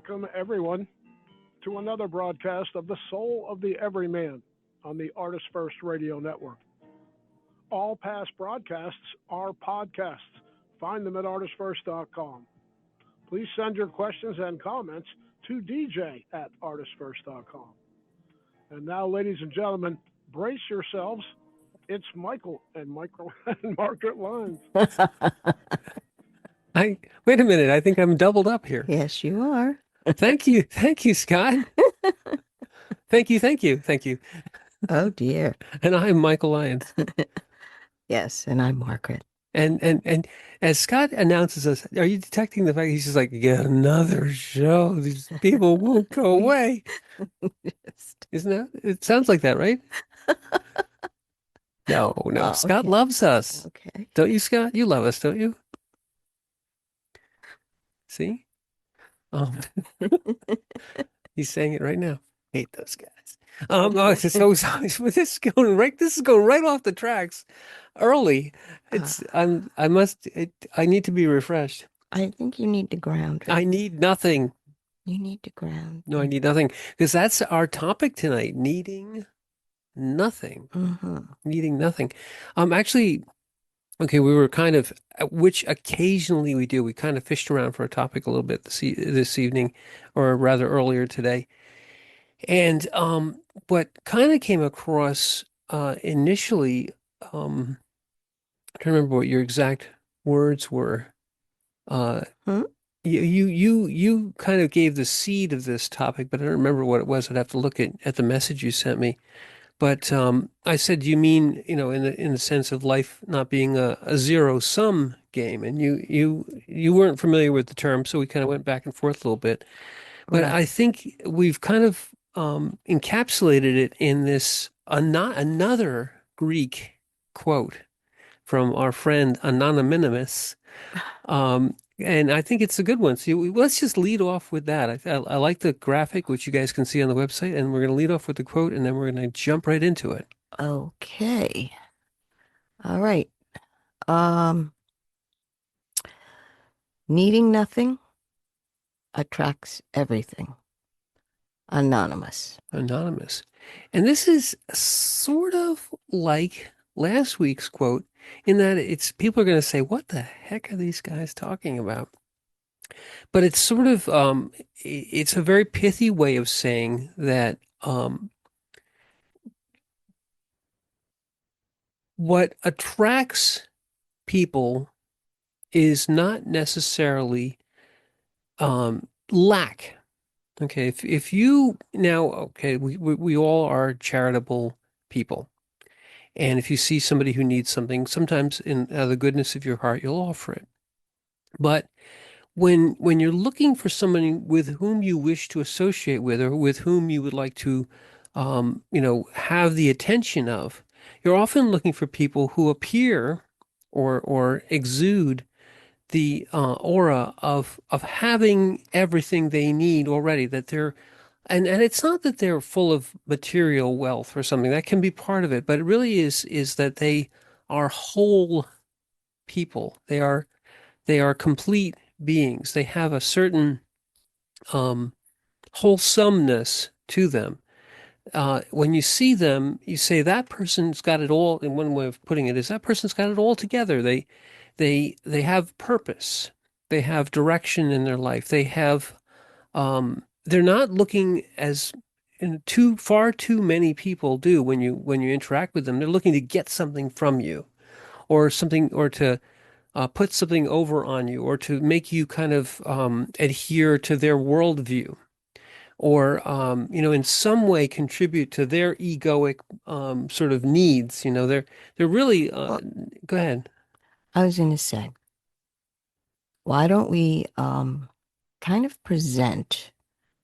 welcome everyone to another broadcast of The Soul of the Everyman on the Artist First Radio Network. All past broadcasts are podcasts. Find them at artistfirst.com. Please send your questions and comments to DJ at artistfirst.com. And now, ladies and gentlemen, brace yourselves. It's Michael and Margaret Lyons. Wait a minute. I think I'm doubled up here. Yes, you are. Thank you. Thank you, Scott. Thank you. Oh dear. And I'm Michael Lyons. Yes, and I'm Margaret. And as Scott announces us, are you detecting the fact he's just like, get another show? These people won't go away. Isn't that? It sounds like that, right? No. Oh, Scott okay. loves us. Okay. Don't you, Scott? You love us, don't you? See? He's saying it right now. Hate those guys. This is going right off the tracks early. I need to be refreshed. I think you need to ground. I need nothing. You need to ground. No, I need nothing because that's our topic tonight. Needing nothing. Mm-hmm. Needing nothing. Actually, okay, we were kind of, which occasionally we do. We kind of fished around for a topic a little bit this evening, or rather earlier today. And what kind of came across initially, I'm trying to remember what your exact words were. You kind of gave the seed of this topic, but I don't remember what it was. I'd have to look at the message you sent me. But I said, you mean, in the sense of life not being a zero-sum game, and you weren't familiar with the term, so we kind of went back and forth a little bit. But Right. I think we've kind of encapsulated it in this another Greek quote from our friend Anonymous. And I think it's a good one. So let's just lead off with that. I like the graphic, which you guys can see on the website, and we're going to lead off with the quote, and then we're going to jump right into it. Okay. All right. Needing nothing attracts everything. Anonymous. And this is sort of like last week's quote in that people are going to say, what the heck are these guys talking about? But it's sort of, it's a very pithy way of saying that what attracts people is not necessarily lack. Okay, if you now, okay, we all are charitable people. And if you see somebody who needs something, sometimes in the goodness of your heart, you'll offer it. But when you're looking for somebody with whom you wish to associate with, or with whom you would like to, have the attention of, you're often looking for people who appear or exude the aura of having everything they need already, that they're and it's not that they're full of material wealth or something. That can be part of it, but it really is that they are whole people. They are complete beings. They have a certain wholesomeness to them. When you see them, you say that person's got it all. And one way of putting it is that person's got it all together. They have purpose. They have direction in their life. They have they're not looking as far too many people do when you interact with them. They're looking to get something from you, or something, or to put something over on you, or to make you kind of adhere to their worldview, or in some way contribute to their egoic sort of needs. They're really. Go ahead. I was going to say, why don't we kind of present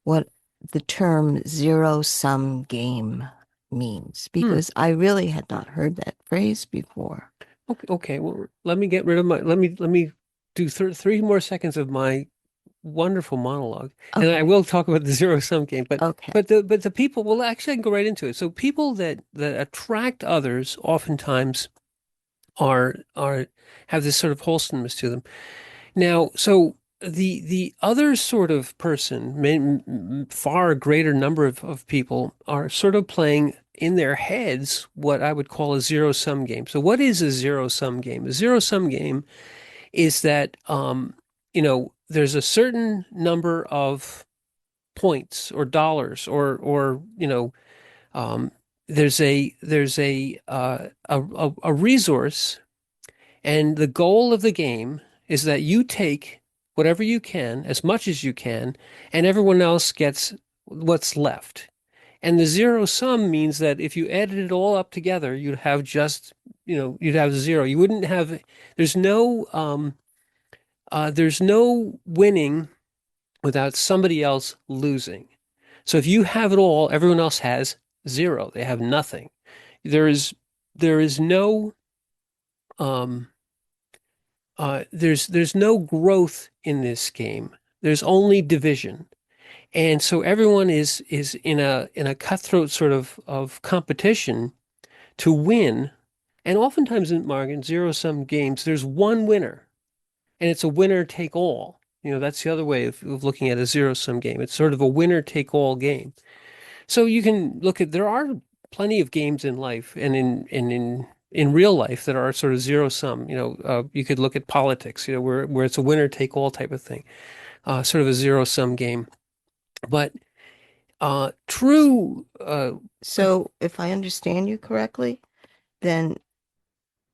what the term zero-sum game means? Because I really had not heard that phrase before. Okay. Well, let me get rid of let me do 3 more seconds of my wonderful monologue, and I will talk about the zero-sum game. But Okay. but the people. Well, actually, I can go right into it. So people that attract others oftentimes are have this sort of wholesomeness to them. Now, so the other sort of person, far greater number of people are sort of playing in their heads what I would call a zero-sum game. So what is a zero-sum game? A zero-sum game is that there's a certain number of points or dollars or um, there's a resource, and the goal of the game is that you take whatever you can, as much as you can, and everyone else gets what's left. And the zero sum means that if you added it all up together, you'd have just, you'd have zero. You wouldn't have, there's no, there's no winning without somebody else losing. So if you have it all, everyone else has zero. They have nothing. There is, there is no, um, there's no growth in this game. There's only division. And so everyone is in a cutthroat sort of competition to win. And oftentimes in zero-sum games, there's one winner, and it's a winner take all. That's the other way of looking at a zero-sum game. It's sort of a winner take all game. So you can look at, there are plenty of games in life and in real life that are sort of zero sum. You could look at politics, where it's a winner take all type of thing, sort of a zero sum game. But true. So, if I understand you correctly, then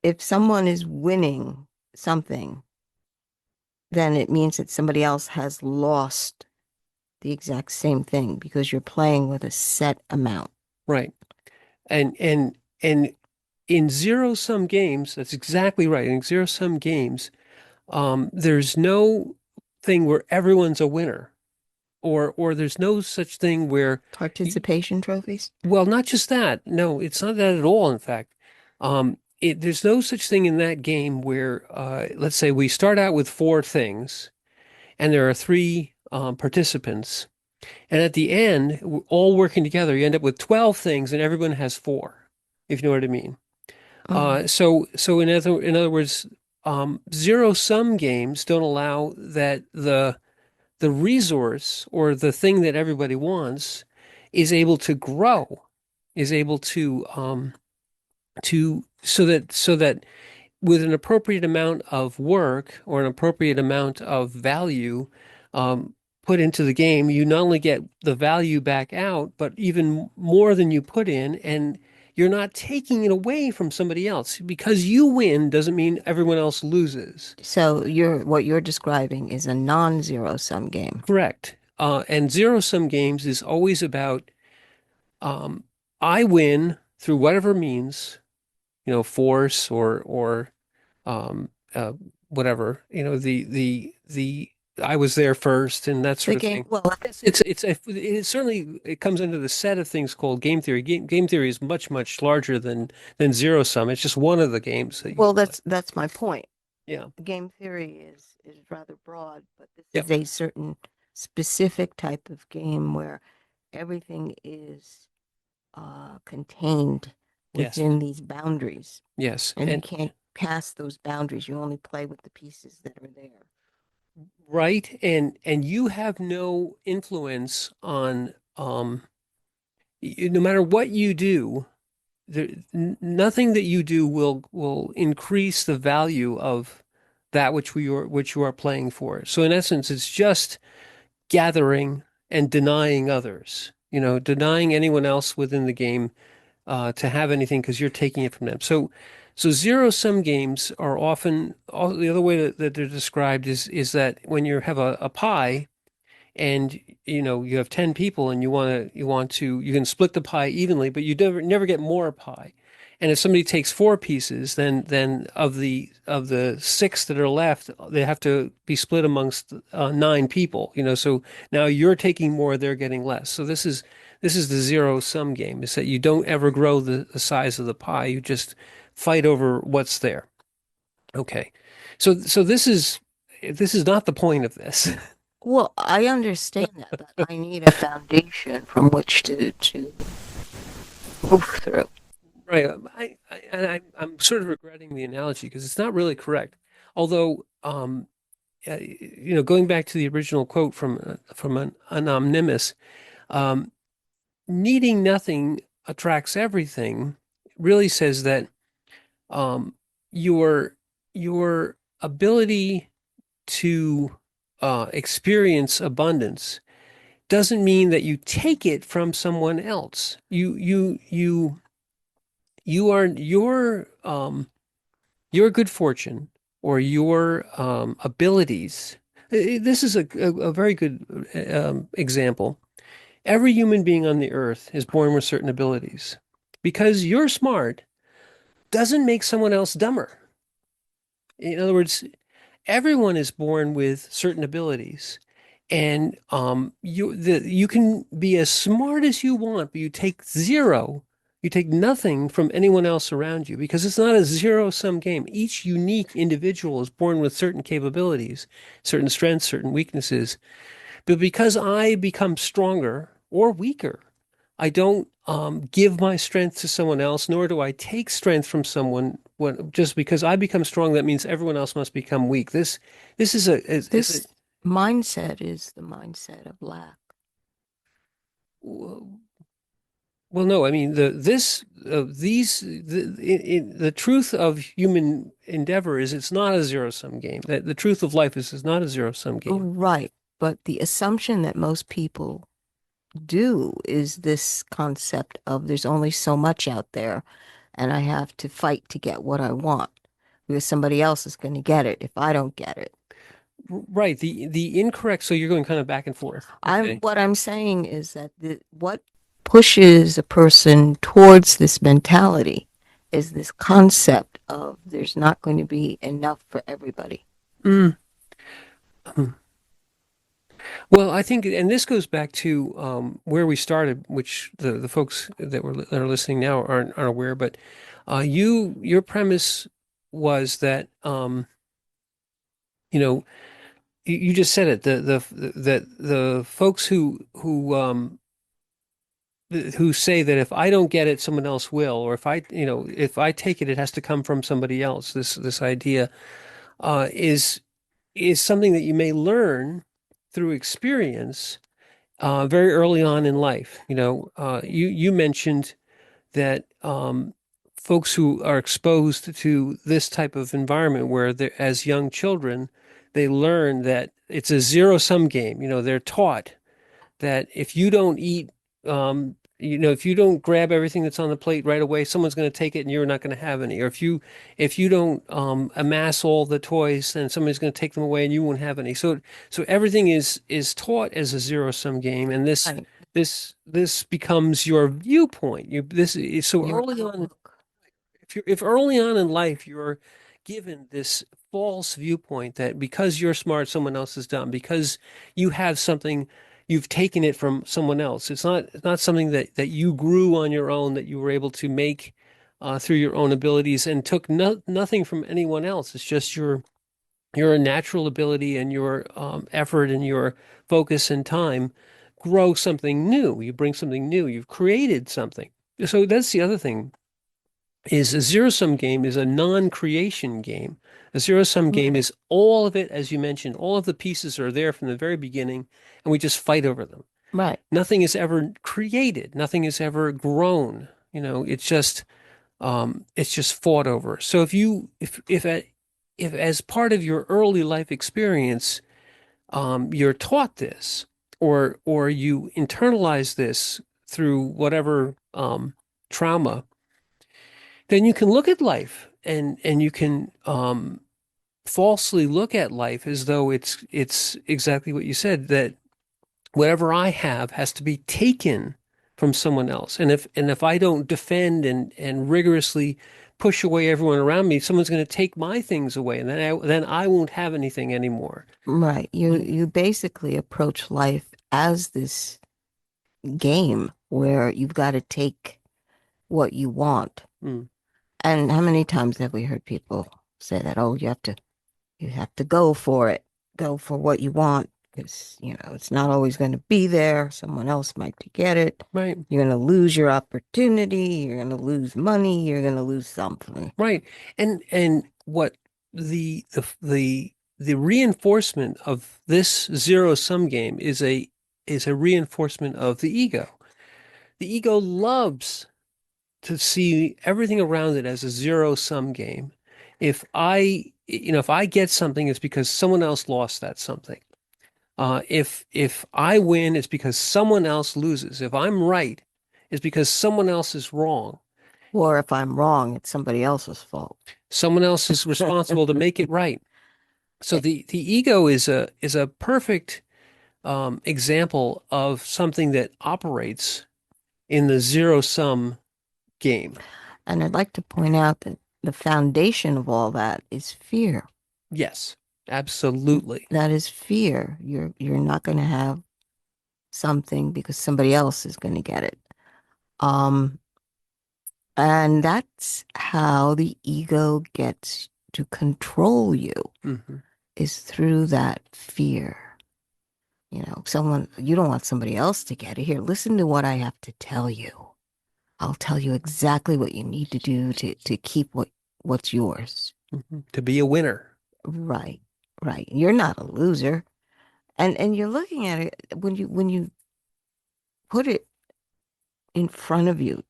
if someone is winning something, then it means that somebody else has lost the exact same thing because you're playing with a set amount. Right. And in zero sum games, that's exactly right. In zero sum games, there's no thing where everyone's a winner. Or there's no such thing where Participation trophies? well, not just that. No, it's not that at all, in fact. There's no such thing in that game where, let's say we start out with four things and there are three participants. And at the end, all working together, you end up with 12 things and everyone has four, if you know what I mean. So in other words, zero sum games don't allow that the resource or the thing that everybody wants is able to grow, is able to so that with an appropriate amount of work or an appropriate amount of value um, put into the game, you not only get the value back out, but even more than you put in, and you're not taking it away from somebody else. Because you win doesn't mean everyone else loses. So what you're describing is a non-zero sum game. Correct. And zero sum games is always about um, I win through whatever means, force or um, uh, whatever, the I was there first and that sort The of game, thing. well, It certainly it comes under the set of things called game theory. Game theory is much, much larger than zero sum. It's just one of the games that you well, play. that's my point. Yeah. Game theory is rather broad, but this Yeah. is a certain specific type of game where everything is contained Yes. within these boundaries, Yes. and you can't pass those boundaries. You only play with the pieces that are there. Right. And you have no influence on no matter what you do, nothing that you do will increase the value of that which you are playing for. So in essence, it's just gathering and denying others, denying anyone else within the game to have anything because you're taking it from them. So zero sum games are often the other way that they're described is that when you have a pie and you have 10 people and you can split the pie evenly, but you never get more pie. And if somebody takes four pieces, then of the six that are left, they have to be split amongst nine people. So now you're taking more, they're getting less. So this is the zero sum game, is that you don't ever grow the size of the pie. You just fight over what's there. Okay. So this is not the point of this. Well, I understand that, but I need a foundation from which to move through. Right. I'm sort of regretting the analogy because it's not really correct. Although going back to the original quote from an anonymous, um, needing nothing attracts everything really says that um, your your ability to experience abundance doesn't mean that you take it from someone else. You are your good fortune or your abilities. This is a very good example. Every human being on the earth is born with certain abilities. Because you're smart doesn't make someone else dumber. In other words, everyone is born with certain abilities. And you can be as smart as you want, but you take nothing from anyone else around you because it's not a zero-sum game. Each unique individual is born with certain capabilities, certain strengths, certain weaknesses. But because I become stronger or weaker, I don't give my strength to someone else, nor do I take strength from someone. Just because I become strong, that means everyone else must become weak. This is This mindset is the mindset of lack. well, no, I mean the truth of human endeavor is it's not a zero-sum game. That the truth of life is it's not a zero-sum game. Right. But the assumption that most people do is this concept of there's only so much out there and I have to fight to get what I want because somebody else is going to get it if I don't get it. Right. The incorrect. So you're going kind of back and forth. Okay. What I'm saying is that what pushes a person towards this mentality is this concept of there's not going to be enough for everybody. Mm. Well, I think, and this goes back to where we started, which the folks that are listening now aren't aware, but your premise was that you know you just said it that the folks who say that if I don't get it, someone else will, or if I take it, it has to come from somebody else. This idea is something that you may learn through experience very early on in life. You mentioned that folks who are exposed to this type of environment where they're as young children, they learn that it's a zero-sum game. They're taught that if you don't eat, if you don't grab everything that's on the plate right away, someone's going to take it and you're not going to have any. Or if you don't amass all the toys, then somebody's going to take them away and you won't have any. So everything is taught as a zero-sum game, and Right. this becomes your viewpoint. This is so Your early on. outlook. If early on in life you're given this false viewpoint that because you're smart, someone else is dumb, because you have something, you've taken it from someone else. It's not something that you grew on your own, that you were able to make through your own abilities and took nothing from anyone else. It's just your natural ability and your effort and your focus and time grow something new. You bring something new. You've created something. So that's the other thing is a zero-sum game is a non-creation game. A zero-sum game is all of it, as you mentioned, all of the pieces are there from the very beginning, and we just fight over them. Right. Nothing is ever created. Nothing is ever grown. It's just fought over. So if as part of your early life experience, you're taught this, or you internalize this through whatever trauma, then you can look at life and you can falsely look at life as though it's exactly what you said, that whatever I have has to be taken from someone else. And if I don't defend and rigorously push away everyone around me, someone's going to take my things away, and then I won't have anything anymore. Right. You basically approach life as this game where you've got to take what you want. Mm. And how many times have we heard people say that, oh, you have to go for it, go for what you want, because it's not always going to be there. Someone else might get it. Right. You're going to lose your opportunity. You're going to lose money. You're going to lose something. Right. And what the the reinforcement of this zero-sum game is a reinforcement of the ego. The ego loves to see everything around it as a zero-sum game. If I get something, it's because someone else lost that something. If I win, it's because someone else loses. If I'm right, it's because someone else is wrong. Or if I'm wrong, it's somebody else's fault. Someone else is responsible to make it right. So the ego is a perfect example of something that operates in the zero-sum game. And I'd like to point out that the foundation of all that is fear. Yes, absolutely. That is fear. You're not going to have something because somebody else is going to get it. Um, and that's how the ego gets to control you, Mm-hmm. is through that fear. You don't want somebody else to get it. Here, listen to what I have to tell you. I'll tell you exactly what you need to do to keep what's yours. Mm-hmm. To be a winner. Right, right. You're not a loser. And you're looking at it when you put it in front of you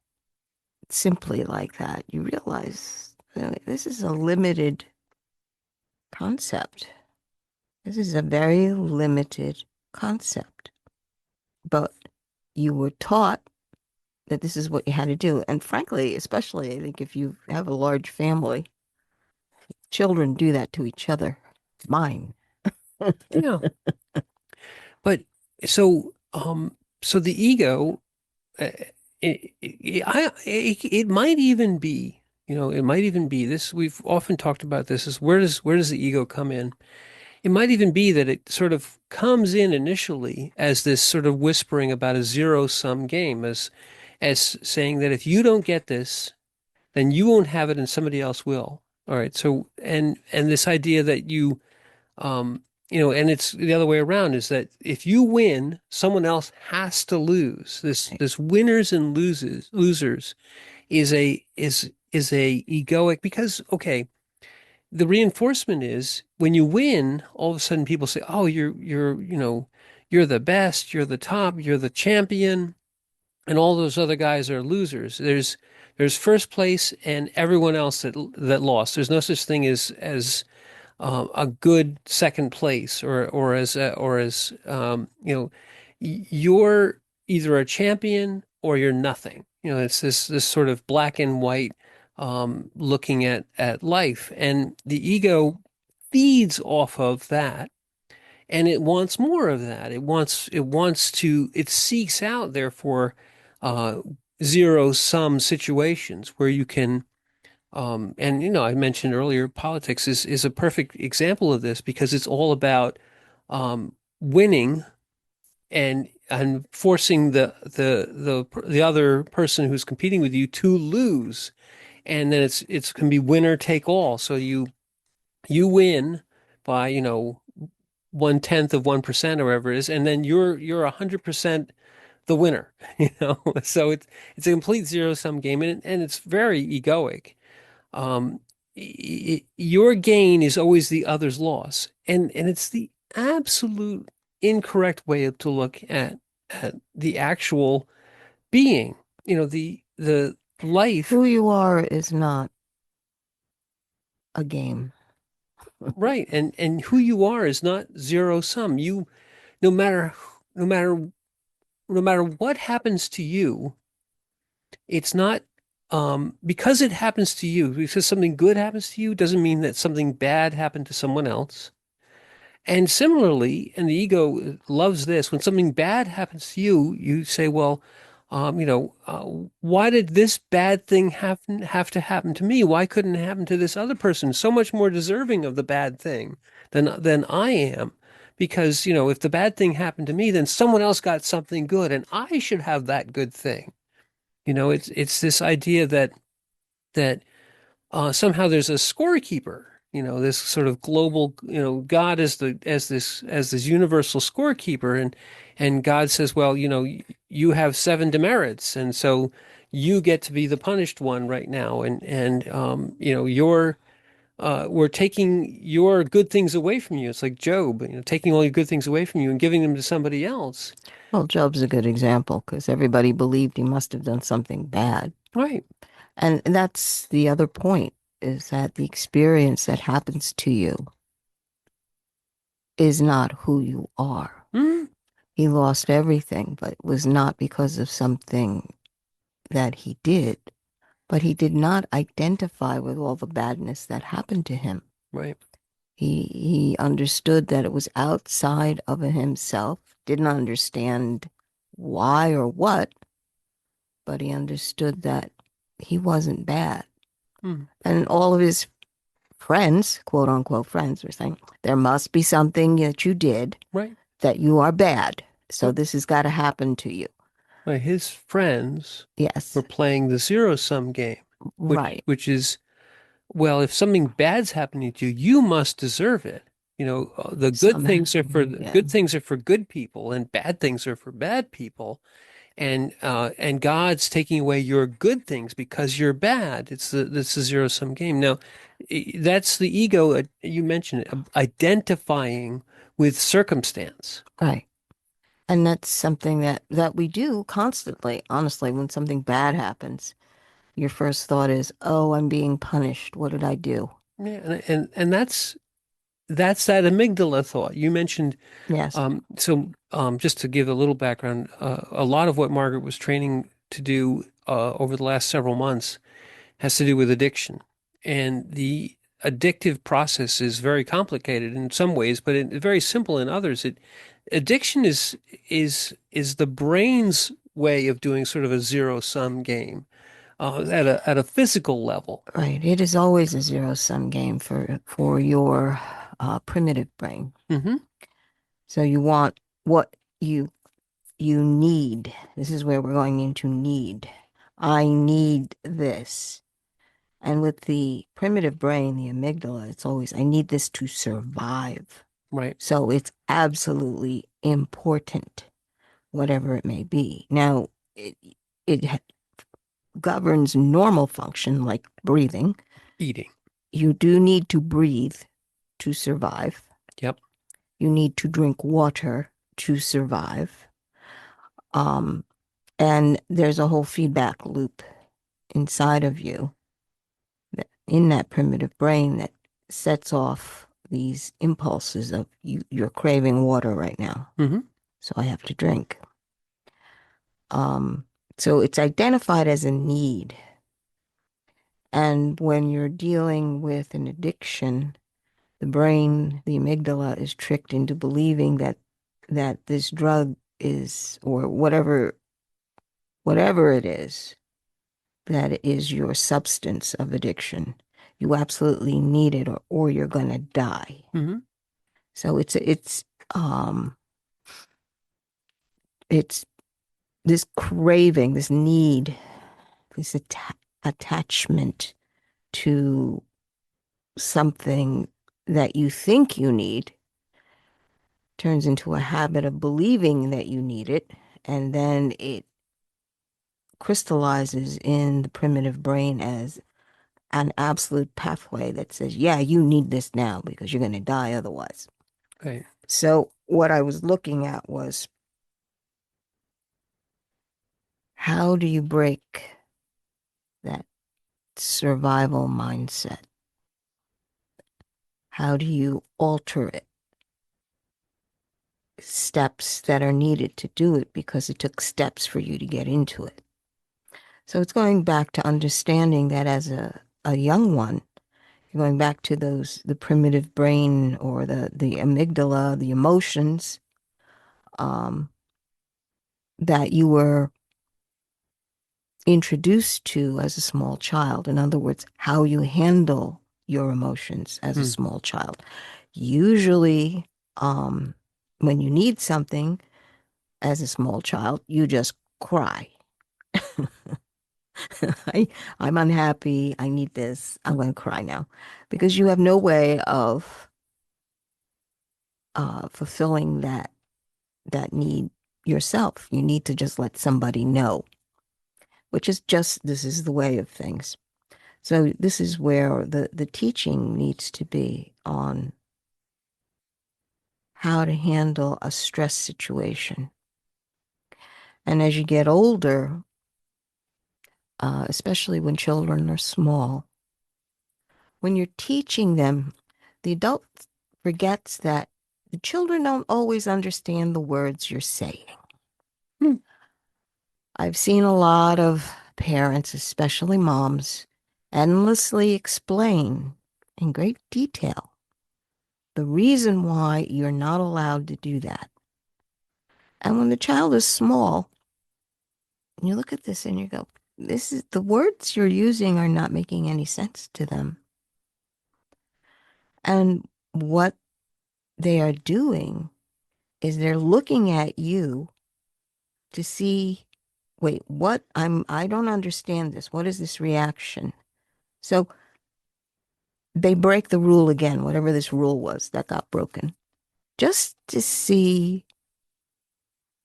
simply like that, you realize this is a limited concept. This is a very limited concept. But you were taught that this is what you had to do. And frankly, especially I think if you have a large family, children do that to each other. Mine. Yeah. But so so the ego it might even be, it might even be this. We've often talked about this, is where does the ego come in? It might even be that it sort of comes in initially as this sort of whispering about a zero-sum game, as saying that if you don't get this, then you won't have it and somebody else will. All right. So and this idea that um, and it's the other way around, is that if you win, someone else has to lose. This winners and losers is a egoic, because okay, the reinforcement is when you win, all of a sudden people say, "Oh, you're the best, you're the top, you're the champion," and all those other guys are losers. There's first place and everyone else that lost. There's no such thing as a good second place, or as you're either a champion or you're nothing. It's this sort of black and white looking at life, and the ego feeds off of that, and it wants more of that. It seeks out, therefore, uh, zero sum situations where you can. And I mentioned earlier, politics is a perfect example of this, because it's all about winning and forcing the other person who's competing with you to lose, and then it's can be winner take all. So you win by 1/10 of 1% or whatever it is, and then you're 100% the winner. So it's a complete zero sum game, and it's very egoic. um, your gain is always the other's loss, and it's the absolute incorrect way to look at the actual being. The life, Who you are is not a game. right? And who you are is not zero sum. No matter no matter no matter what happens to you, it's not because it happens to you, because something good happens to you, doesn't mean that something bad happened to someone else. And similarly, and the ego loves this, when something bad happens to you, you say, well, why did this bad thing have to happen to me? Why couldn't it happen to this other person, so much more deserving of the bad thing than I am? Because, if the bad thing happened to me, then someone else got something good, and I should have that good thing. It's this idea that somehow there's a scorekeeper, this sort of global, God is as this universal scorekeeper, and God says, well, you have 7 demerits, and so you get to be the punished one right now, and we're taking your good things away from you. It's like Job, taking all your good things away from you and giving them to somebody else. Well, Job's a good example because everybody believed he must have done something bad. Right. And that's the other point, is that the experience that happens to you is not who you are. Mm, He lost everything, but it was not because of something that he did, but he did not identify with all the badness that happened to him. right. He understood that it was outside of himself, didn't understand why or what, but he understood that he wasn't bad. Mm, And all of his friends, quote unquote friends, were saying, there must be something that you did right. that you are bad. So Yep. this has got to happen to you. Right. His friends were Yes, playing the zero sum game, right. which is, well, if something bad's happening to you, you must deserve it. The Somehow, yeah, good things are for good people, and bad things are for bad people. And God's taking away your good things because you're bad. It's a zero sum game. Now, that's the ego. You mentioned it, identifying with circumstance. right. And that's something that we do constantly. Honestly, when something bad happens, your first thought is, "Oh, I'm being punished. What did I do?" Yeah, and that's that amygdala thought you mentioned. Yes, Just to give a little background, a lot of what Margaret was training to do over the last several months has to do with addiction. And the addictive process is very complicated in some ways, but very simple in others. Addiction is the brain's way of doing sort of a zero sum game at a physical level. right. It is always a zero sum game for your primitive brain. Hmm. So you want what you need. This is where we're going into need. I need this. And with the primitive brain, the amygdala, it's always, I need this to survive. Right. So it's absolutely important, whatever it may be. Now, it governs normal function like breathing. Eating. You do need to breathe to survive. Yep. You need to drink water to survive. Um, and there's a whole feedback loop inside of you, in that primitive brain, that sets off these impulses of you're craving water right now. Hmm. So I have to drink. Um, so it's identified as a need. And when you're dealing with an addiction, the brain, the amygdala, is tricked into believing that this drug is, or whatever it is, that is your substance of addiction. You absolutely need it, or you're gonna die. Hmm. So um it's this craving, this need, this attachment to something that you think you need turns into a habit of believing that you need it, and then it crystallizes in the primitive brain as an absolute pathway that says, yeah, you need this now because you're going to die otherwise. Right. So what I was looking at was, how do you break that survival mindset? How do you alter it? Steps that are needed to do it, because it took steps for you to get into it. So it's going back to understanding that as a young one, you're going back to the primitive brain, or the amygdala, the emotions, um, that you were introduced to as a small child. In other words, how you handle your emotions as a Mm. small child. Usually, when you need something as a small child, you just cry. I'm unhappy. I need this. I'm going to cry now, because you have no way of fulfilling that need yourself. You need to just let somebody know, which is just, this is the way of things. So this is where the teaching needs to be on how to handle a stress situation. And as you get older, especially when children are small, when you're teaching them, the adult forgets that the children don't always understand the words you're saying. Hmm. I've seen a lot of parents, especially moms, endlessly explain in great detail the reason why you're not allowed to do that. And when the child is small, you look at this and you go, this is the words you're using are not making any sense to them. And what they are doing is they're looking at you to see, wait, I don't understand this. What is this reaction? So they break the rule again, whatever this rule was that got broken, just to see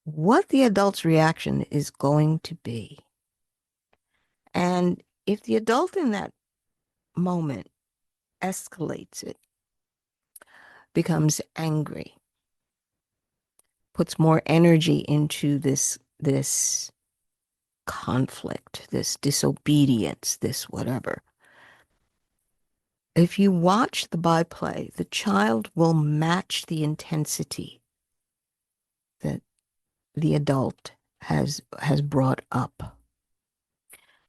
what the adult's reaction is going to be. And if the adult in that moment escalates it, becomes angry, puts more energy into this conflict, this disobedience, this whatever. If you watch the byplay, the child will match the intensity that the adult has brought up.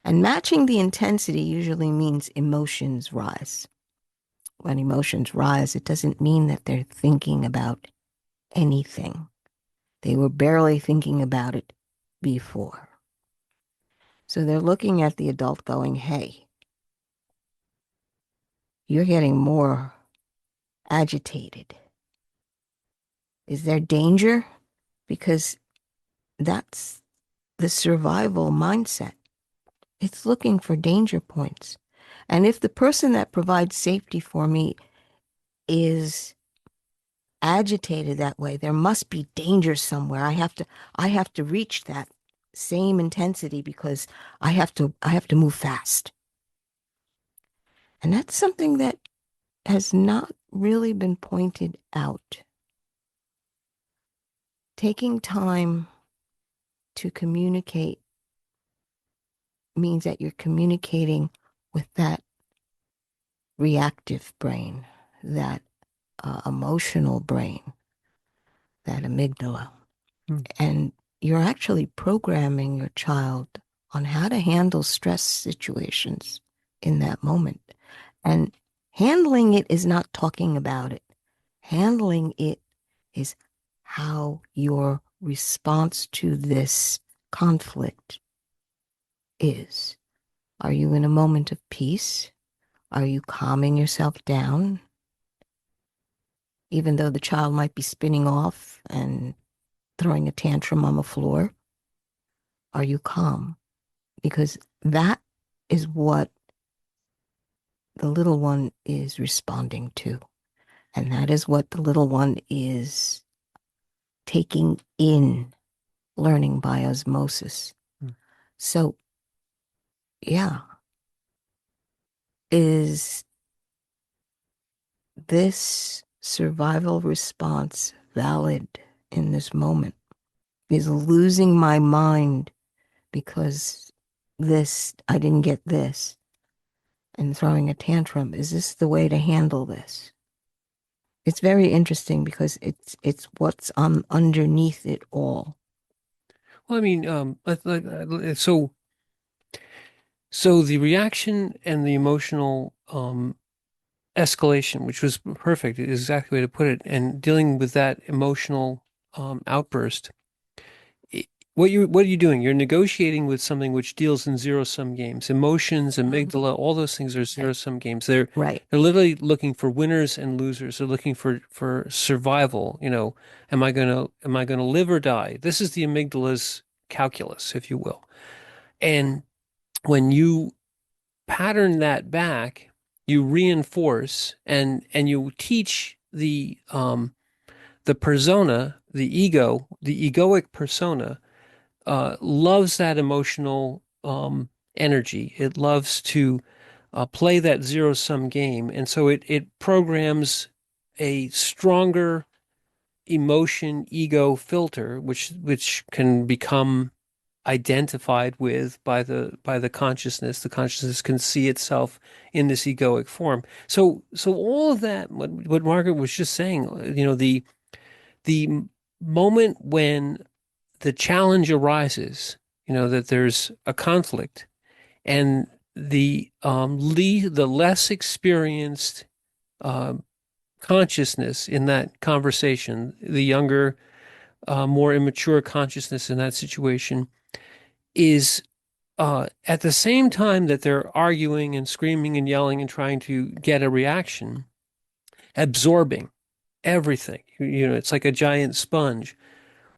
And matching the intensity usually means emotions rise. When emotions rise, it doesn't mean that they're thinking about anything. They were barely thinking about it before. So they're looking at the adult going, hey, you're getting more agitated. Is there danger? Because that's the survival mindset. It's looking for danger points. And if the person that provides safety for me is agitated that way, there must be danger somewhere. I have to reach that same intensity because I have to move fast. And that's something that has not really been pointed out. Taking time to communicate means that you're communicating with that reactive brain, that emotional brain, that amygdala. And you're actually programming your child on how to handle stress situations in that moment. And handling it is not talking about it. Handling it is how your response to this conflict is. Are you in a moment of peace? Are you calming yourself down? Even though the child might be spinning off and throwing a tantrum on the floor, are you calm? Because that is what the little one is responding to. And that is what the little one is taking in, learning by osmosis. So, yeah, is this survival response valid in this moment? Is losing my mind because I didn't get this, and throwing a tantrum, is this the way to handle this? It's very interesting because it's what's underneath it all. Well, I mean, so the reaction and the emotional escalation, which was perfect, is exactly the way to put it, and dealing with that emotional outburst. What are you doing? You're negotiating with something which deals in zero-sum games. Emotions, amygdala, all those things are zero-sum games. Right. They're literally looking for winners and losers. They're looking for survival. Am I gonna live or die? This is the amygdala's calculus, if you will. And when you pattern that back, you reinforce and you teach the persona, the ego, the egoic persona loves that emotional energy. It loves to play that zero-sum game. And so it programs a stronger emotion ego filter, which can become identified with by the consciousness. The consciousness can see itself in this egoic form. So all of that, what Margaret was just saying, the moment when the challenge arises, that there's a conflict, and the less experienced uh, consciousness in that conversation, the younger, more immature consciousness in that situation is at the same time that they're arguing and screaming and yelling and trying to get a reaction, absorbing everything. It's like a giant sponge.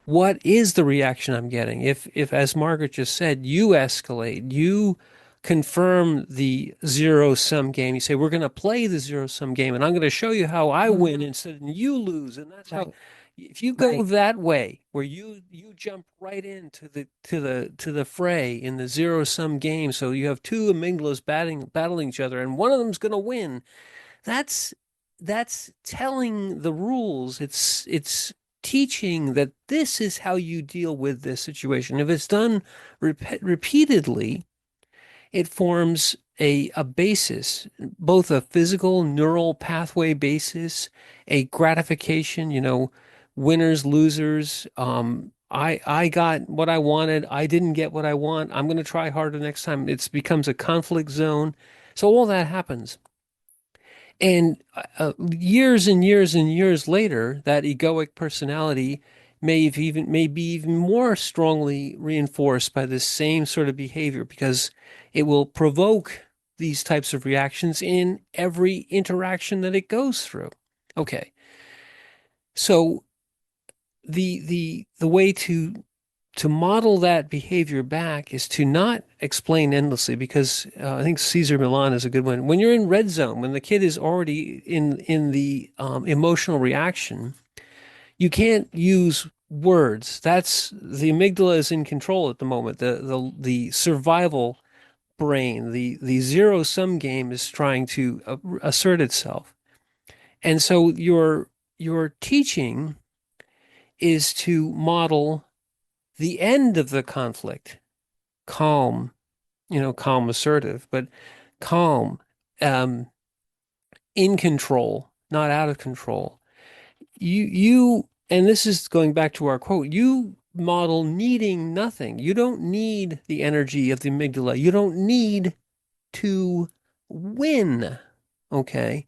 What is the reaction I'm getting? If, as Margaret just said, you escalate, you confirm the zero sum game. You say, we're going to play the zero sum game, and I'm going to show you how I win instead of you lose. And that's how, if you go that way, where you jump right into the fray in the zero sum game, so you have two amygdalas battling each other, and one of them's going to win. That's telling the rules. It's teaching that this is how you deal with this situation. If it's done repeatedly, it forms a basis, both a physical neural pathway basis, a gratification, winners, losers. I got what I wanted. I didn't get what I want. I'm going to try harder next time. It becomes a conflict zone. So all that happens. And years and years and years later, that egoic personality may be even more strongly reinforced by this same sort of behavior, because it will provoke these types of reactions in every interaction that it goes through. Okay. So the way to model that behavior back is to not explain endlessly, because I think Cesar Millan is a good one. When you're in red zone, when the kid is already in the emotional reaction, you can't use words. That's the amygdala is in control at the moment. The survival brain, the zero sum game is trying to assert itself, and so your teaching is to model the end of the conflict, calm, calm, assertive, but calm, um, in control, not out of control. And this is going back to our quote, you model needing nothing. You don't need the energy of the amygdala. You don't need to win. Okay.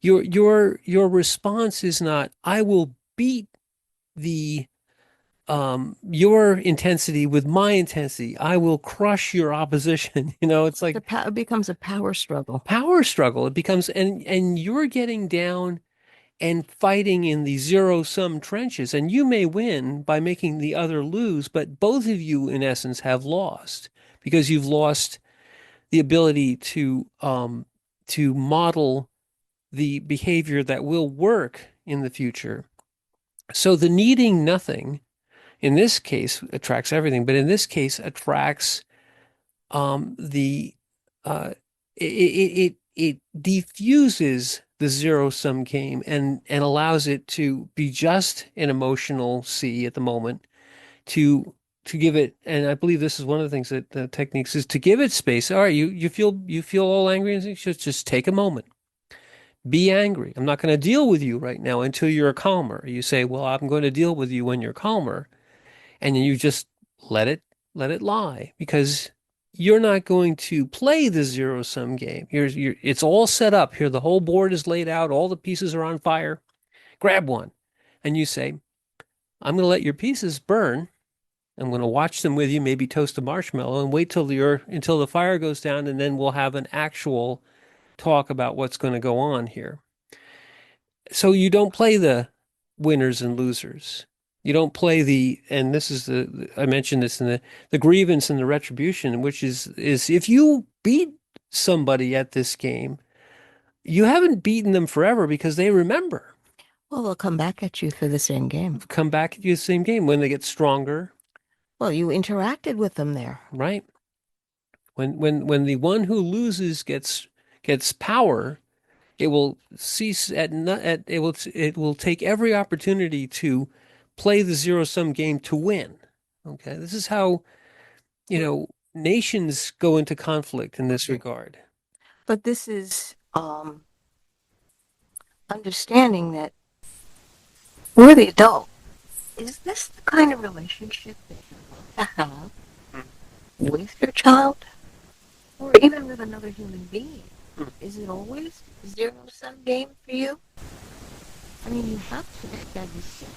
Your response is not, I will beat the your intensity with my intensity. I will crush your opposition. It's like it becomes a power struggle. Power struggle. It becomes, and you're getting down and fighting in the zero sum trenches, and you may win by making the other lose, but both of you, in essence, have lost, because you've lost the ability to model the behavior that will work in the future. So the needing nothing in this case attracts everything, but in this case attracts the it diffuses the zero sum game and allows it to be just an emotional sea at the moment, to give it. And I believe this is one of the things that the techniques is to give it space. All right, you feel all angry, and just take a moment. Be angry. I'm not going to deal with you right now until you're calmer. You say, well, I'm going to deal with you when you're calmer. And you just let it lie, because you're not going to play the zero sum game. It's all set up here. The whole board is laid out. All the pieces are on fire. Grab one. And you say, I'm going to let your pieces burn. I'm going to watch them with you, maybe toast a marshmallow, and wait until the fire goes down, and then we'll have an actual talk about what's going to go on here. So you don't play the winners and losers. You don't play and this is I mentioned this in the grievance and the retribution, which is if you beat somebody at this game, you haven't beaten them forever, because they remember. Well, they'll come back at you for the same game. Come back at you the same game when they get stronger. Well, you interacted with them there. Right. When the one who loses gets power, it will cease at it will take every opportunity to play the zero sum game to win. Okay, this is how nations go into conflict in this regard. But this is understanding that we're the adult. Is this the kind of relationship that you want to have with your child, or even with another human being? Is it always a zero-sum game for you? I mean, you have to make that decision.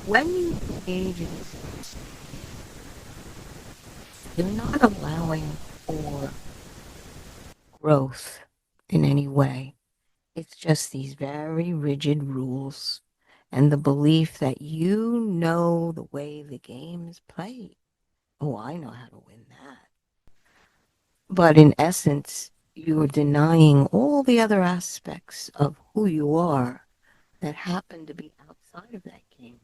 When you engage in this, you're not allowing for growth in any way. It's just these very rigid rules and the belief that you know the way the game is played. Oh, I know how to win that. But in essence, you're denying all the other aspects of who you are that happen to be outside of that game.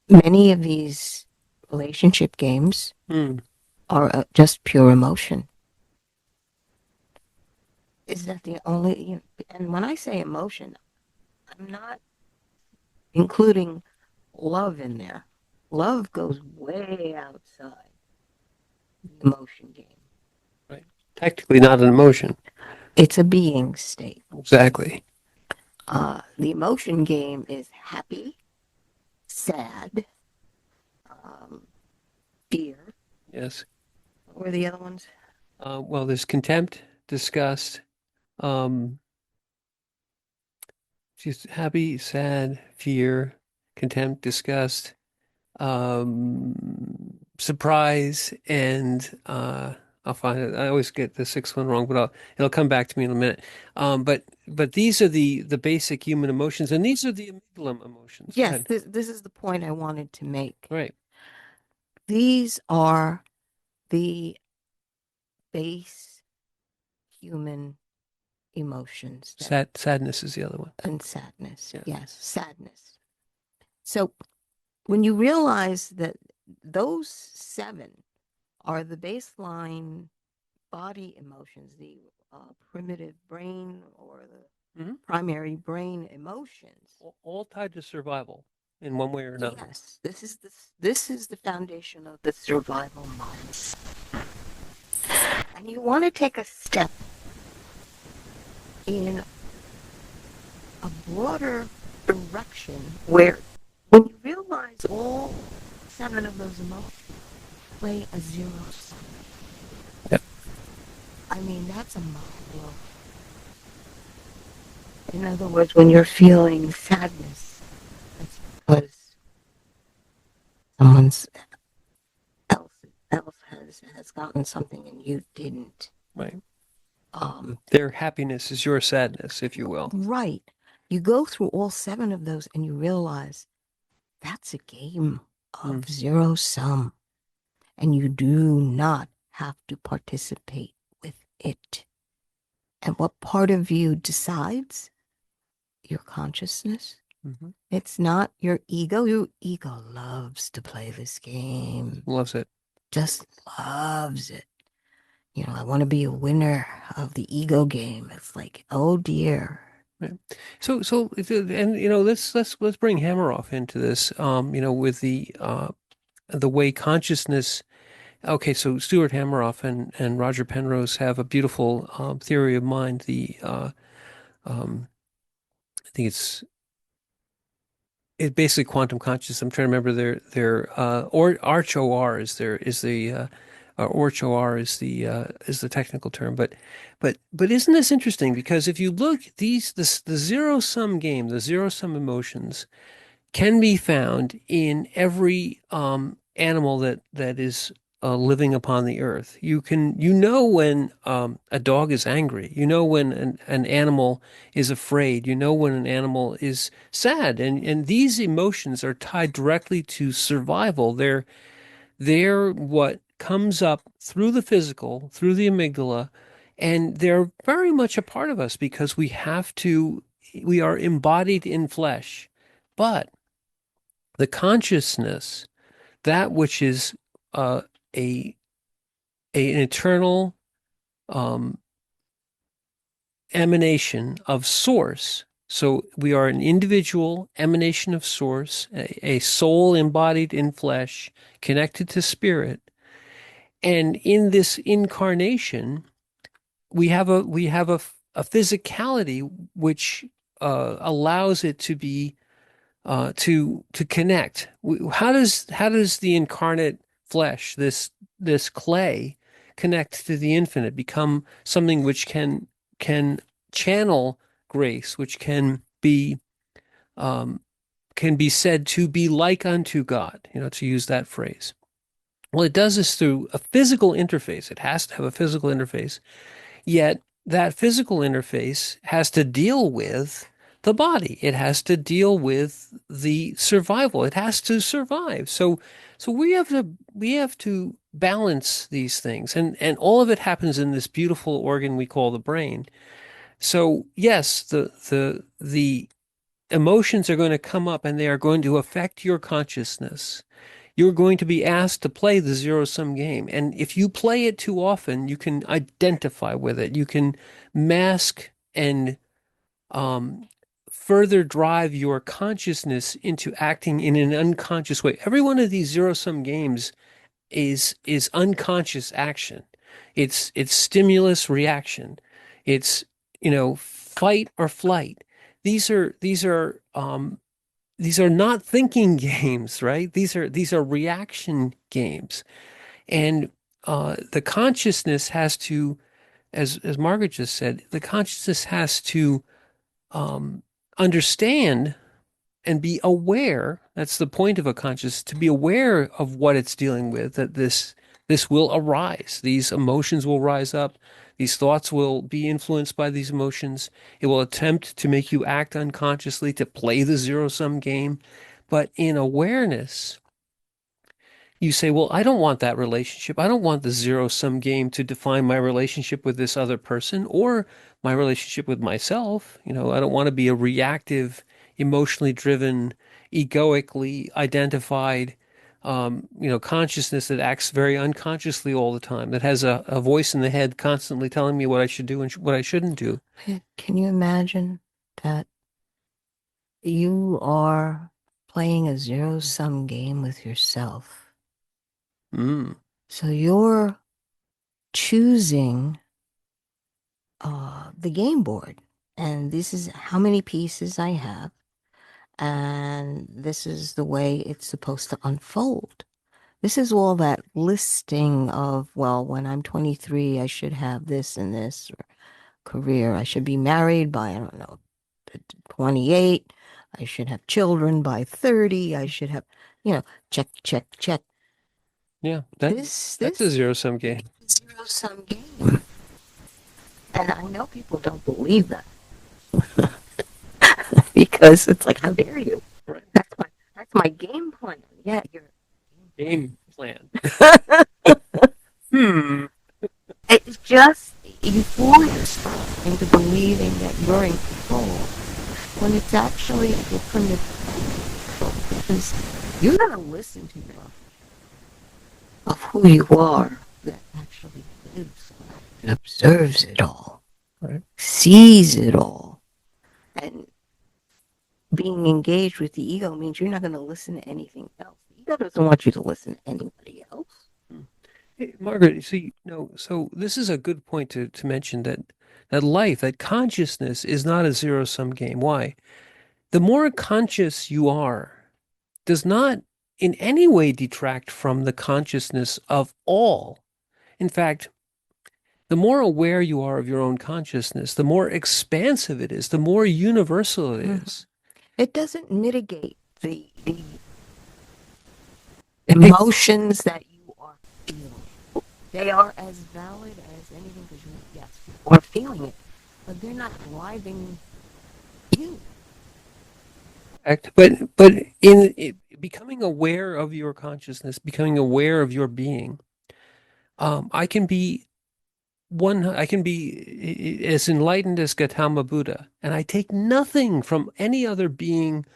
Many of these relationship games are just pure emotion. Is that the only, and when I say emotion, I'm not including love in there. Love goes way outside the emotion game. Right. Technically not an emotion. It's a being state. Exactly. The emotion game is happy, sad, fear. Yes. What were the other ones? Well, there's contempt, disgust, she's happy, sad, fear, contempt, disgust, surprise, and I'll find it. I always get the sixth one wrong, but it'll come back to me in a minute. But these are the basic human emotions, and these are the amygdala emotions. Yes, this is the point I wanted to make. Right. These are the base human emotions. Sadness is the other one. And sadness. Yes, sadness. So when you realize that those 7 are the baseline body emotions, the primitive brain or the primary brain emotions, all tied to survival in one way or another. Yes, this is the foundation of the survival mindset. And you want to take a step in a broader direction where when you realize all 7 of those emotions play a zero sum. Yep. I mean, that's a mind blow. In other words, when you're feeling sadness, that's because someone else has gotten something and you didn't. Right. Their happiness is your sadness, if you will. Right. You go through all 7 of those and you realize that's a game of zero sum. And you do not have to participate with it. And what part of you decides? Your consciousness. It's not your ego. Your ego loves to play this game. Loves it. Just loves it. I want to be a winner of the ego game. It's like, oh dear. Right. So, and let's bring Hammeroff into this. With the way consciousness. Okay, so Stuart Hammeroff and Roger Penrose have a beautiful theory of mind. I think it's basically quantum consciousness. I'm trying to remember their or Arch OR is the Orch OR is the technical term. But isn't this interesting? Because if you look, the zero sum game, the zero sum emotions can be found in every animal that is living upon the earth. When a dog is angry. When an animal is afraid. When an animal is sad. And these emotions are tied directly to survival. They're what comes up through the physical, through the amygdala, and they're very much a part of us because we are embodied in flesh. But the consciousness, that which is a an eternal um, emanation of source. So we are an individual emanation of source, a soul embodied in flesh, connected to spirit. And in this incarnation, we have a physicality which allows it to be to connect. How does the incarnate flesh, this clay, connect to the infinite, become something which can channel grace, which um, can be said to be like unto God, to use that phrase. Well, it does this through a physical interface. It has to have a physical interface. Yet that physical interface has to deal with the body. It has to deal with the survival. It has to survive. So we have to balance these things. And all of it happens in this beautiful organ we call the brain. So yes, the emotions are going to come up and they are going to affect your consciousness. You're going to be asked to play the zero-sum game. And if you play it too often, you can identify with it. You can mask and further drive your consciousness into acting in an unconscious way. Every one of these zero-sum games is unconscious action. It's stimulus reaction. It's, fight or flight. These are not thinking games, right? These are reaction games. And the consciousness has to, as Margaret just said, the consciousness has to understand and be aware. That's the point of a conscious, to be aware of what it's dealing with, that this will arise. These emotions will rise up. These thoughts will be influenced by these emotions. It will attempt to make you act unconsciously, to play the zero-sum game. But in awareness, you say, well, I don't want that relationship. I don't want the zero-sum game to define my relationship with this other person or my relationship with myself. I don't want to be a reactive, emotionally driven, egoically identified, consciousness that acts very unconsciously all the time, that has a voice in the head constantly telling me what I should do and what I shouldn't do. Can you imagine that you are playing a zero-sum game with yourself? Mm. So you're choosing the game board, and this is how many pieces I have, and this is the way it's supposed to unfold. This is all that listing of, well, when I'm 23, I should have this and this, or career. I should be married by, I don't know, 28. I should have children by 30. I should have, check, check, check. Yeah, This that's a zero-sum game. zero-sum game. And I know people don't believe that. Because it's like, how dare you? Right. That's my game plan. Yeah, your Game plan. It's just you fool yourself into believing that you're in control when it's actually your primitive control. Because you gotta listen to your of who you are that actually lives and observes it all, Right. sees it all, and being engaged with the ego means you're not going to listen to anything else. The ego doesn't want you to listen to anybody else. Hey, Margaret, so this is a good point to mention that life, that consciousness is not a zero-sum game. Why? The more conscious you are does not in any way detract from the consciousness of all. In fact, the more aware you are of your own consciousness, the more expansive it is, the more universal it is. It doesn't mitigate the emotions that you are feeling. They are as valid as anything because yes, you are feeling it, but they're not driving you. Correct. But in becoming aware of your consciousness, becoming aware of your being, I can be as enlightened as Gautama Buddha, and I take nothing from any other being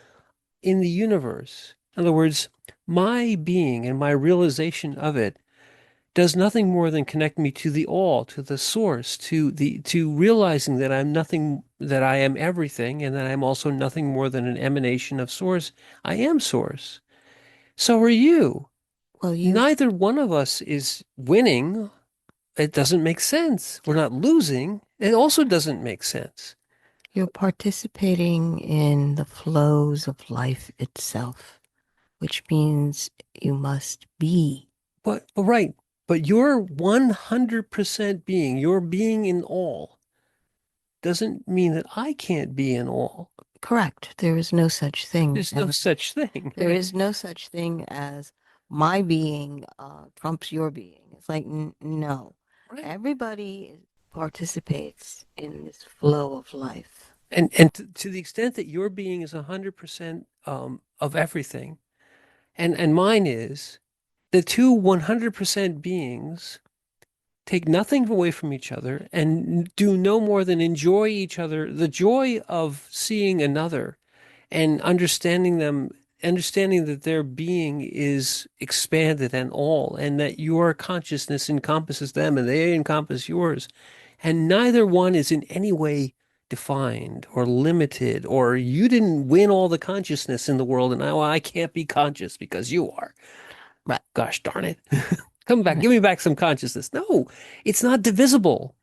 in the universe. In other words, my being and my realization of it does nothing more than connect me to the all, to the source, to realizing that I'm nothing, that I am everything, and that I'm also nothing more than an emanation of source. I am source. So are you. Well, Neither one of us is winning. It doesn't make sense. We're not losing. It also doesn't make sense. you're participating in the flows of life itself, which means you must be. But right. But your 100% being, your being in all, doesn't mean that I can't be in all. Correct. There is no such thing. There's no such thing. There is no such thing as my being trumps your being. It's like, no. Right. Everybody participates in this flow of life. And to the extent that your being is 100% of everything, and mine is, the two 100% beings take nothing away from each other and do no more than enjoy each other, the joy of seeing another and understanding them, understanding that their being is expanded and all, and that your consciousness encompasses them and they encompass yours. And neither one is in any way defined or limited, or you didn't win all the consciousness in the world and now I can't be conscious because you are. Right. Gosh darn it. Come back, give me back some consciousness. No, it's not divisible.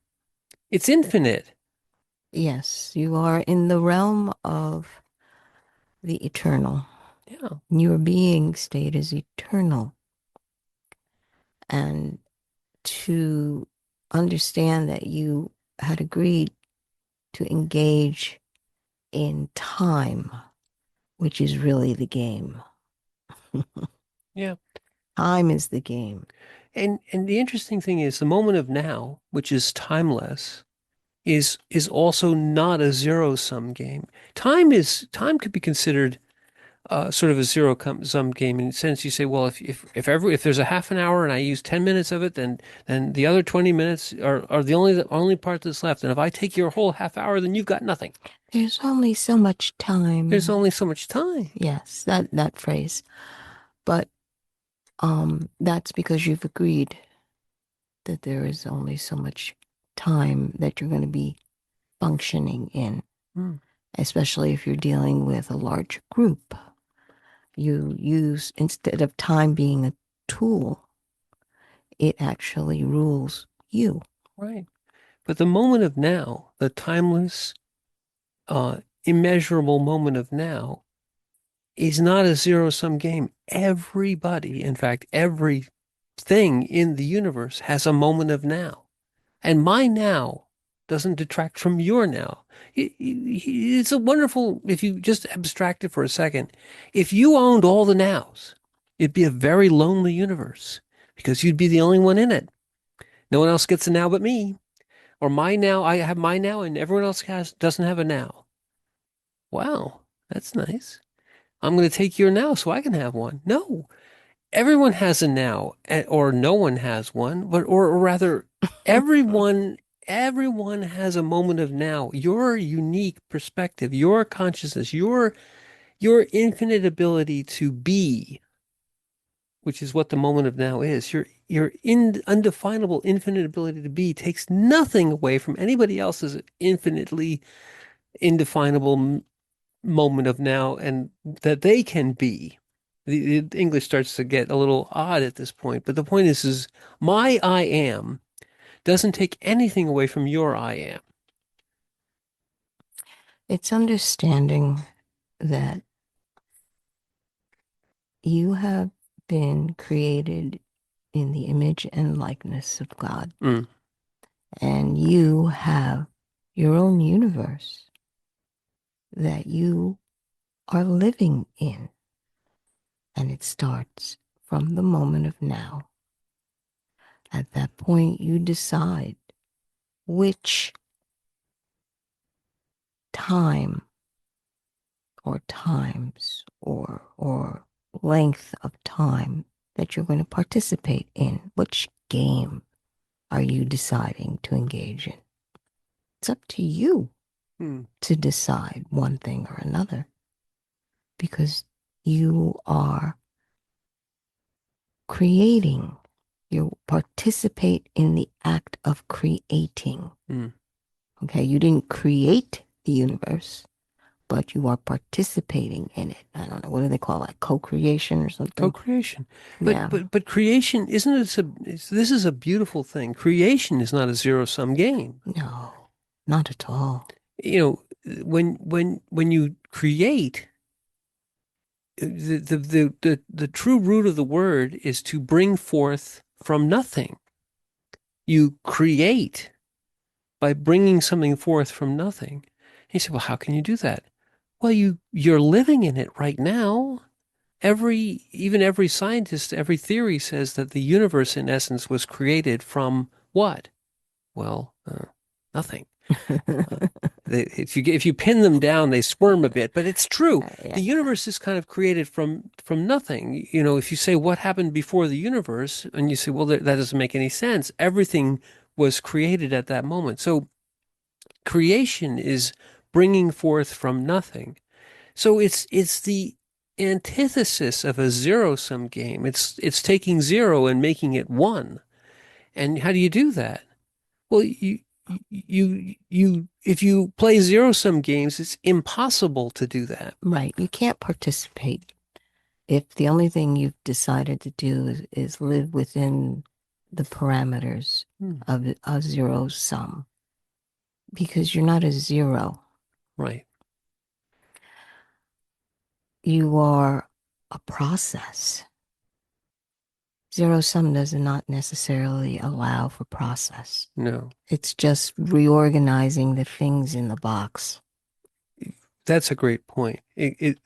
It's infinite. Yes, you are in the realm of the eternal. Yeah. Your being state is eternal. And to understand that you had agreed to engage in time, which is really the game. Yeah. Time is the game. And the interesting thing is the moment of now, which is timeless, is also not a zero-sum game. Time could be considered sort of a zero-sum game in the sense you say, well, if there's a half an hour and I use 10 minutes of it, then the other 20 minutes are the only part that's left. And if I take your whole half hour, then you've got nothing. There's only so much time. There's only so much time. Yes, that phrase. But that's because you've agreed that there is only so much time that you're going to be functioning in, especially if you're dealing with a large group. You use, instead of time being a tool, it actually rules you. Right. But the moment of now, the timeless, immeasurable moment of now, is not a zero-sum game. Everybody, in fact, everything in the universe has a moment of now. And my now doesn't detract from your now. It's a wonderful, if you just abstract it for a second, if you owned all the nows, it'd be a very lonely universe because you'd be the only one in it. No one else gets a now but me. Or my now, I have my now and everyone else doesn't have a now. Wow, that's nice. I'm going to take your now so I can have one. No, everyone has a now, or no one has one, but or rather, everyone has a moment of now. Your unique perspective, your consciousness, your infinite ability to be, which is what the moment of now is. Your undefinable infinite ability to be takes nothing away from anybody else's infinitely indefinable moment of now, and that they can be. The English starts to get a little odd at this point, but the point is my I am doesn't take anything away from your I am. It's understanding that you have been created in the image and likeness of God. And you have your own universe that you are living in. And it starts from the moment of now. At that point, you decide which time or times or length of time that you're going to participate in. Which game are you deciding to engage in? It's up to you to decide one thing or another, because you are creating. You participate in the act of creating. Mm. Okay, you didn't create the universe, but you are participating in it. I don't know, what do they call that? Co-creation or something? Co-creation. Yeah. But creation, isn't it this is a beautiful thing. Creation is not a zero-sum game. No, not at all. You know, when you create, the true root of the word is to bring forth from nothing. You create by bringing something forth from nothing. And you say, well, how can you do that? Well, you're living in it right now. Even every scientist, every theory says that the universe, in essence, was created from what? Well, nothing. If you pin them down, they squirm a bit, but it's true. Yeah. The universe is kind of created from nothing. You know, if you say what happened before the universe, and you say, well, that doesn't make any sense. Everything was created at that moment. So creation is bringing forth from nothing. So it's the antithesis of a zero-sum game. It's taking zero and making it one. And how do you do that? Well, if you play zero-sum games, it's impossible to do that. Right. You can't participate if the only thing you've decided to do is live within the parameters of a zero sum, because you're not a zero. Right. You are a process. Zero sum does not necessarily allow for process. No. It's just reorganizing the things in the box. That's a great point.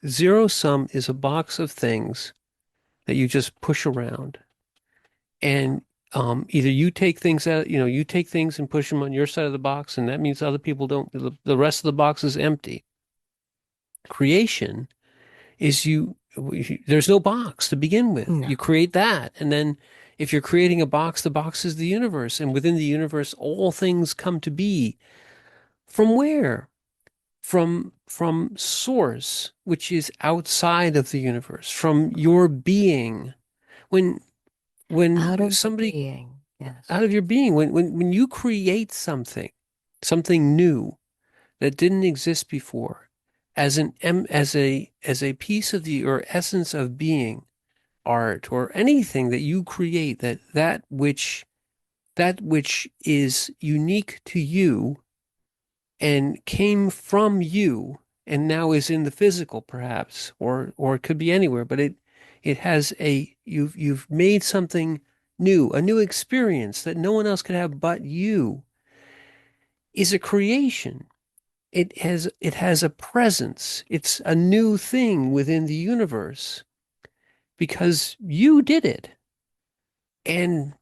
Zero-sum is a box of things that you just push around. And either you take things out, you take things and push them on your side of the box, and that means other people don't, the rest of the box is empty. Creation is there's no box to begin with. No. You create that. And then if you're creating a box, the box is the universe. And within the universe, all things come to be. From where? From source, which is outside of the universe, from your being. When Out of somebody being, yes. out of your being, when you create something new that didn't exist before, as a piece of your essence of being, art or anything that you create, that which is unique to you and came from you and now is in the physical, perhaps, or it could be anywhere, but it has you've made something new, a new experience that no one else could have but you, is a creation. It has a presence. It's a new thing within the universe because you did it. And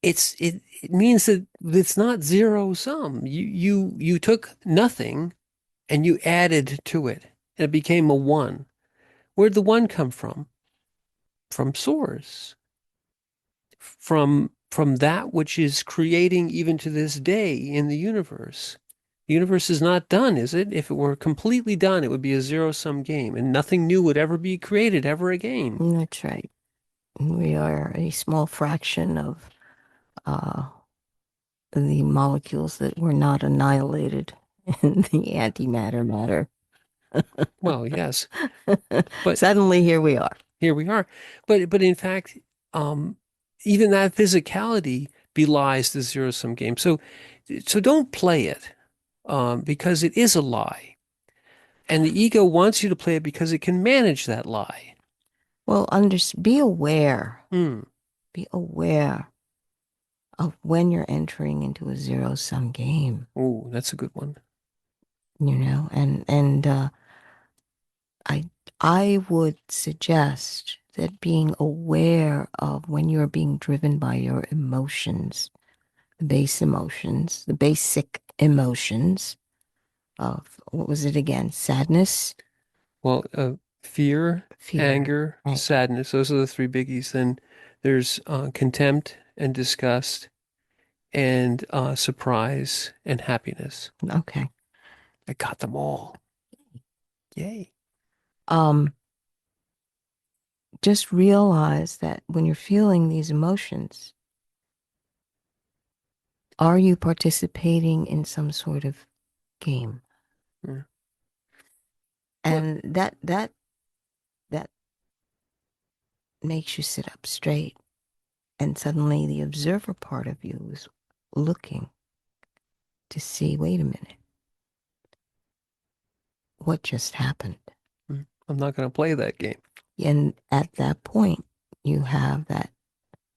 it means that it's not zero sum. You took nothing and you added to it, and it became a one. Where'd the one come from? From source. From that which is creating even to this day in the universe. The universe is not done, is it? If it were completely done, it would be a zero-sum game, and nothing new would ever be created ever again. That's right. We are a small fraction of uh, the molecules that were not annihilated in the antimatter matter. Well, yes, but Suddenly here we are. here we are. But in fact, um, even that physicality belies the zero-sum game. So don't play it, because it is a lie. And the ego wants you to play it because it can manage that lie. Well, be aware. Hmm. Be aware of when you're entering into a zero sum game. Oh, that's a good one. And I would suggest that being aware of when you're being driven by your emotions, the basic emotions of, what was it again? Sadness, Well, fear, fear, anger, anger. sadness, those are the three biggies. Then there's contempt and disgust and surprise and happiness. Okay. I got them all. Yay. Um, just realize that when you're feeling these emotions, are you participating in some sort of game? Yeah. And that makes you sit up straight, and suddenly the observer part of you is looking to see, wait a minute, what just happened? I'm not going to play that game. And at that point, you have that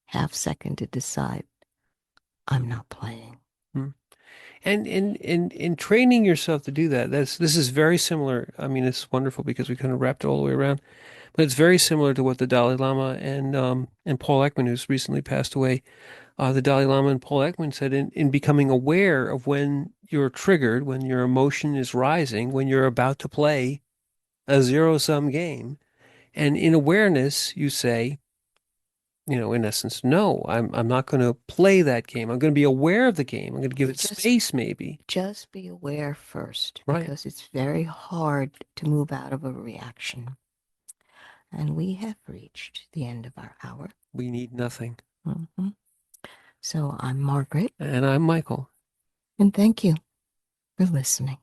half second to decide, I'm not playing. And in training yourself to do that, this is very similar. I mean, it's wonderful because we kind of wrapped it all the way around, but it's very similar to what the Dalai Lama and Paul Ekman, who's recently passed away, the Dalai Lama and Paul Ekman said in becoming aware of when you're triggered, when your emotion is rising, when you're about to play a zero-sum game, and in awareness, you say, in essence, no, I'm not going to play that game. I'm going to be aware of the game. I'm going to give it space, maybe. Just be aware first, Right. because it's very hard to move out of a reaction. And we have reached the end of our hour. We need nothing. Mm-hmm. So I'm Margaret. And I'm Michael. And thank you for listening.